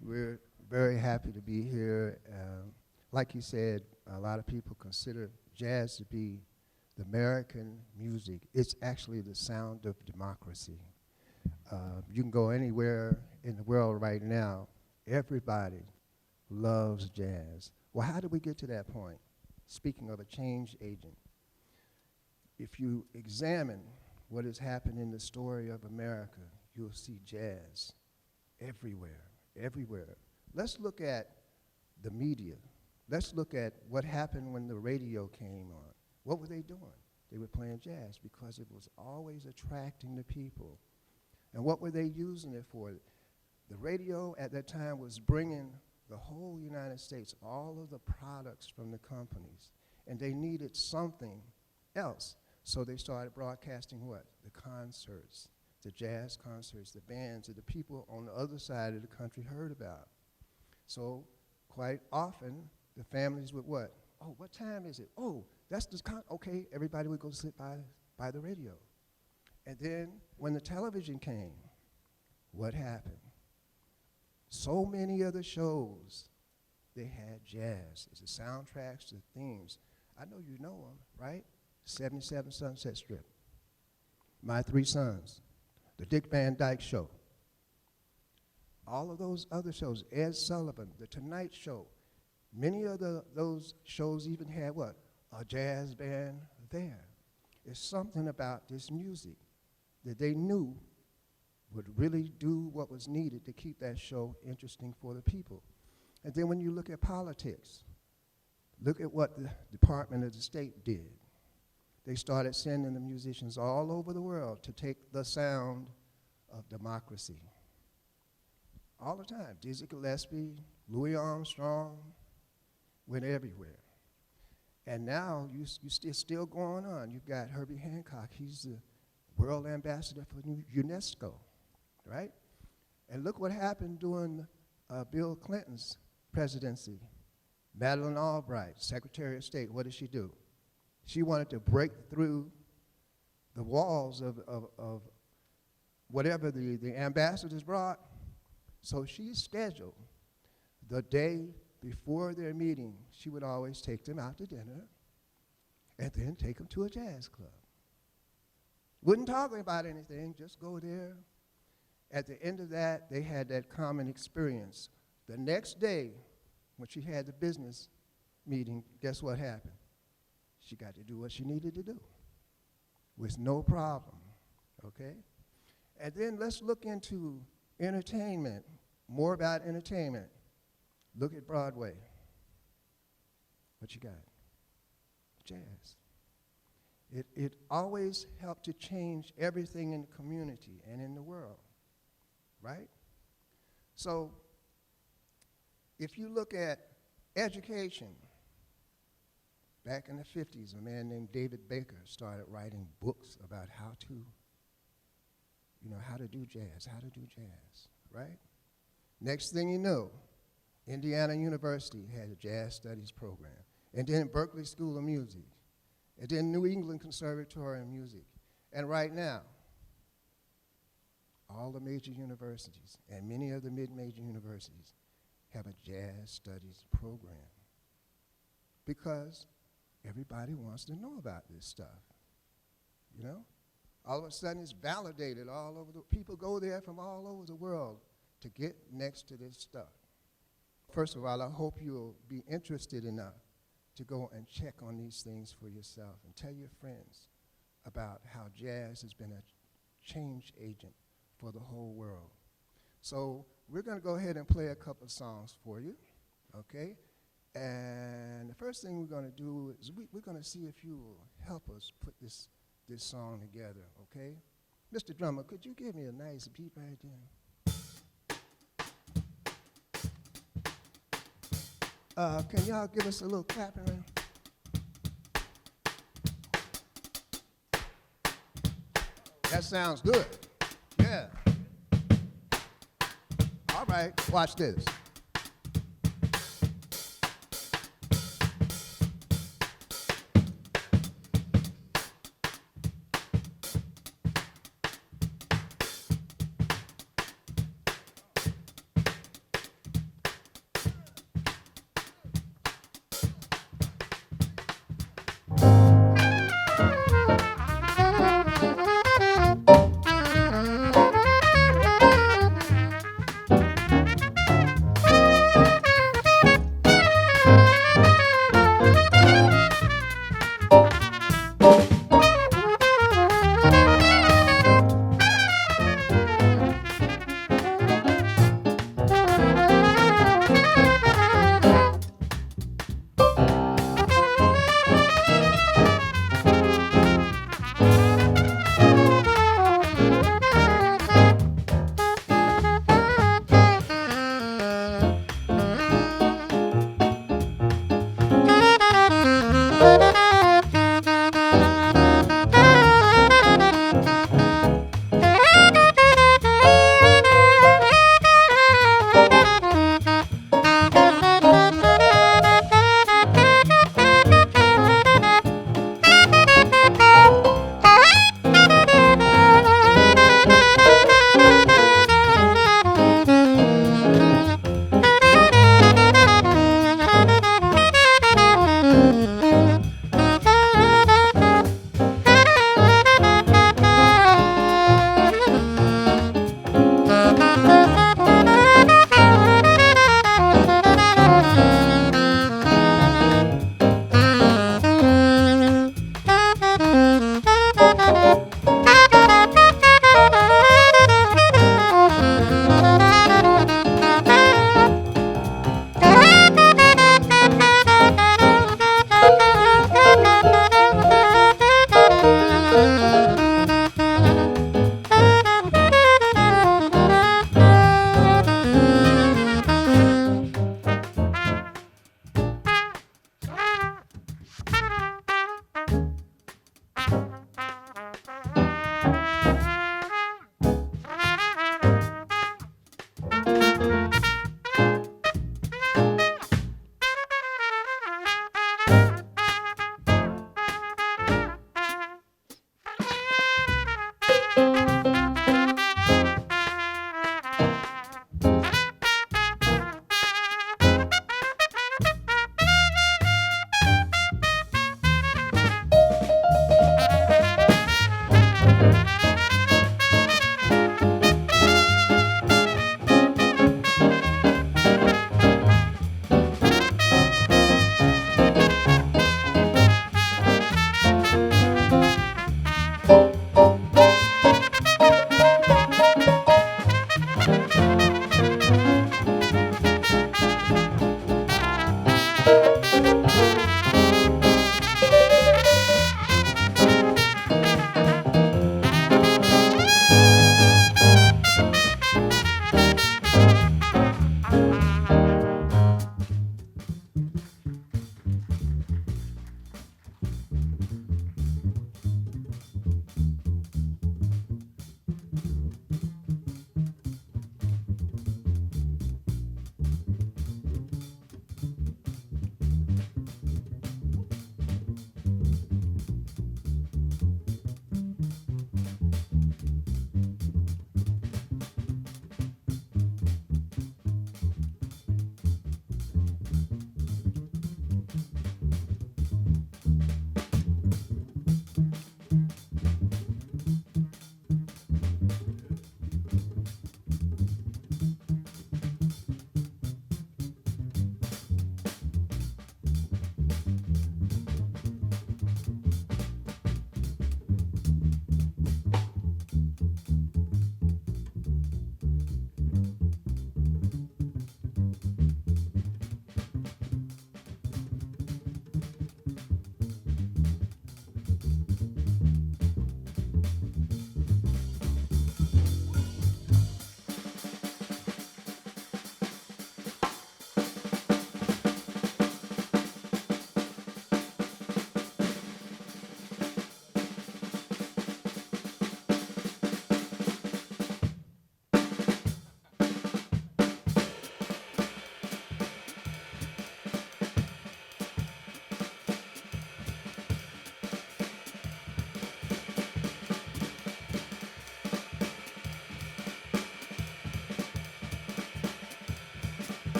We're very happy to be here. Like you said, a lot of people consider jazz to be the American music. It's actually the sound of democracy. You can go anywhere in the world right now, everybody loves jazz. Well, how did we get to that point? Speaking of a change agent, if you examine what has happened in the story of America, you'll see jazz everywhere, everywhere. Let's look at the media. Let's look at what happened when the radio came on. What were they doing? They were playing jazz because it was always attracting the people. And what were they using it for? The radio at that time was bringing the whole United States, all of the products from the companies, and they needed something else. So they started broadcasting what? The concerts, the jazz concerts, the bands that the people on the other side of the country heard about. So quite often, the families would what? Oh, what time is it? Oh, that's the okay, everybody would go sit by the radio. And then when the television came, what happened? So many of the shows, they had jazz as the soundtracks, the themes. I know you know them, right? 77 Sunset Strip, My Three Sons, The Dick Van Dyke Show. All of those other shows, Ed Sullivan, The Tonight Show, many of those shows even had what? A jazz band there. It's something about this music that they knew would really do what was needed to keep that show interesting for the people. And then when you look at politics, look at what the Department of the State did. They started sending the musicians all over the world to take the sound of democracy. All the time. Dizzy Gillespie, Louis Armstrong, went everywhere. And now it's still going on. You've got Herbie Hancock. He's the world ambassador for UNESCO, right? And look what happened during Bill Clinton's presidency. Madeleine Albright, Secretary of State, what did she do? She wanted to break through the walls of whatever the ambassadors brought. So she scheduled the day before their meeting, she would always take them out to dinner and then take them to a jazz club. Wouldn't talk about anything, just go there. At the end of that, they had that common experience. The next day, when she had the business meeting, guess what happened? She got to do what she needed to do with no problem, okay? And then let's look into entertainment, more about entertainment. Look at Broadway. What you got? Jazz. It always helped to change everything in the community and in the world, right? So if you look at education, back in the 50s, a man named David Baker started writing books about how to do jazz, right? Next thing you know, Indiana University had a jazz studies program, and then Berklee School of Music, and then New England Conservatory of Music. And right now, all the major universities and many of the mid-major universities have a jazz studies program because everybody wants to know about this stuff, you know? All of a sudden it's validated all over people go there from all over the world to get next to this stuff. First of all, I hope you'll be interested enough to go and check on these things for yourself and tell your friends about how jazz has been a change agent for the whole world. So we're going to go ahead and play a couple of songs for you, okay? And the first thing we're going to do is we're going to see if you will help us put this song together, okay? Mr. Drummer, could you give me a nice beat right there? Can y'all give us a little clapping? That sounds good. Yeah. All right, watch this.